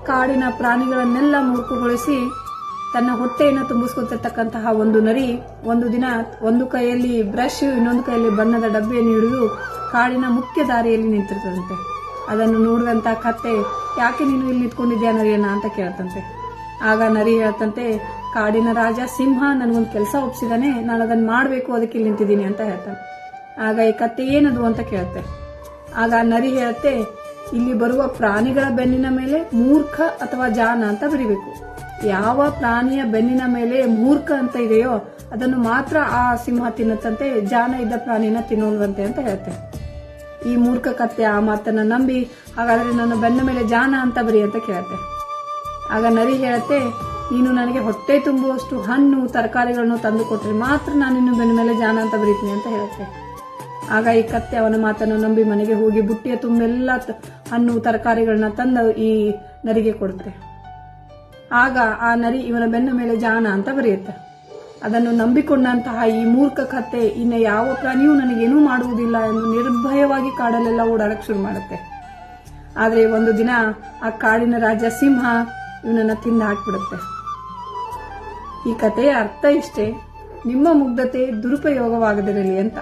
ಕಾಡಿನ ಪ್ರಾಣಿಗಳನ್ನೆಲ್ಲ ಮೂರ್ಖಗೊಳಿಸಿ ತನ್ನ ಹೊಟ್ಟೆಯನ್ನು ತುಂಬಿಸ್ಕೊತಿರ್ತಕ್ಕಂತಹ ಒಂದು ನರಿ ಒಂದು ದಿನ ಒಂದು ಕೈಯಲ್ಲಿ ಬ್ರಷ್ ಇನ್ನೊಂದು ಕೈಯಲ್ಲಿ ಬಣ್ಣದ ಡಬ್ಬಿಯನ್ನು ಹಿಡಿದು ಕಾಡಿನ ಮುಖ್ಯ ದಾರಿಯಲ್ಲಿ ನಿಂತಿರ್ತದಂತೆ. ಅದನ್ನು ನೋಡಿದಂತ ಕತ್ತೆ, ಯಾಕೆ ನೀನು ಇಲ್ಲಿ ನಿಂತ್ಕೊಂಡಿದ್ಯಾ ನರಿಯನ್ನ ಅಂತ ಕೇಳ್ತಂತೆ. ಆಗ ನರಿ ಹೇಳ್ತಂತೆ, ಕಾಡಿನ ರಾಜ ಸಿಂಹ ನನಗೊಂದು ಕೆಲಸ ಒಪ್ಸಿದಾನೆ, ನಾನು ಅದನ್ನ ಮಾಡಬೇಕು, ಅದಕ್ಕೆ ಇಲ್ಲಿ ನಿಂತಿದ್ದೀನಿ ಅಂತ ಹೇಳ್ತಾನೆ. ಆಗ ಈ ಕತ್ತೆ ಏನದು ಅಂತ ಕೇಳುತ್ತೆ. ಆಗ ನರಿ ಹೇಳುತ್ತೆ, ಇಲ್ಲಿ ಬರುವ ಪ್ರಾಣಿಗಳ ಬೆನ್ನಿನ ಮೇಲೆ ಮೂರ್ಖ ಅಥವಾ ಜಾನ ಅಂತ ಬರಿಬೇಕು. ಯಾವ ಪ್ರಾಣಿಯ ಬೆನ್ನಿನ ಮೇಲೆ ಮೂರ್ಖ ಅಂತ ಇದೆಯೋ ಅದನ್ನು ಮಾತ್ರ ಆ ಸಿಂಹ ತಿನ್ನುತ್ತಂತೆ, ಜಾನ ಇದ್ದ ಪ್ರಾಣಿನ ತಿನ್ನೋಲ್ವಂತೆ ಅಂತ ಹೇಳುತ್ತೆ. ಈ ಮೂರ್ಖ ಕತ್ತೆ ಆ ಮಾತನ್ನ ನಂಬಿ, ಹಾಗಾದ್ರೆ ನನ್ನ ಬೆನ್ನ ಮೇಲೆ ಜಾನ ಅಂತ ಬರಿ ಅಂತ ಕೇಳುತ್ತೆ. ಆಗ ನರಿ ಹೇಳುತ್ತೆ, ನೀನು ನನಗೆ ಹೊಟ್ಟೆ ತುಂಬುವಷ್ಟು ಹಣ್ಣು ತರಕಾರಿಗಳನ್ನು ತಂದು ಕೊಟ್ಟರೆ ಮಾತ್ರ ನಾನು ಇನ್ನು ಬೆನ್ನ ಮೇಲೆ ಜಾನ ಅಂತ ಬರೀತೀನಿ ಅಂತ ಹೇಳುತ್ತೆ. ಆಗ ಈ ಕತ್ತೆ ಅವನ ಮಾತನ್ನು ನಂಬಿ ಮನೆಗೆ ಹೋಗಿ ಬುಟ್ಟಿಯ ತುಂಬೆಲ್ಲ ಹಣ್ಣು ತರಕಾರಿಗಳನ್ನ ತಂದು ಈ ನರಿಗೆ ಕೊಡುತ್ತೆ. ಆಗ ಆ ನರಿ ಇವನ ಬೆನ್ನ ಮೇಲೆ ಜಾನ ಅಂತ ಬರೆಯುತ್ತೆ. ಅದನ್ನು ನಂಬಿಕೊಂಡಂತಹ ಈ ಮೂರ್ಖ ಕತ್ತೆ ಇನ್ನು ಯಾವ ಪ್ರಾಣಿಯೂ ನನಗೇನೂ ಮಾಡುವುದಿಲ್ಲ ಎಂದು ನಿರ್ಭಯವಾಗಿ ಕಾಡಲ್ಲೆಲ್ಲ ಓಡಾಡಕ್ಕೆ ಶುರು ಮಾಡುತ್ತೆ. ಆದ್ರೆ ಒಂದು ದಿನ ಆ ಕಾಡಿನ ರಾಜ ಸಿಂಹ ಇವನನ್ನ ತಿಂದು ಹಾಕ್ಬಿಡುತ್ತೆ. ಈ ಕಥೆಯ ಅರ್ಥ ಇಷ್ಟೇ, ನಿಮ್ಮ ಮುಗ್ಧತೆ ದುರುಪಯೋಗವಾಗದಿರಲಿ ಅಂತ.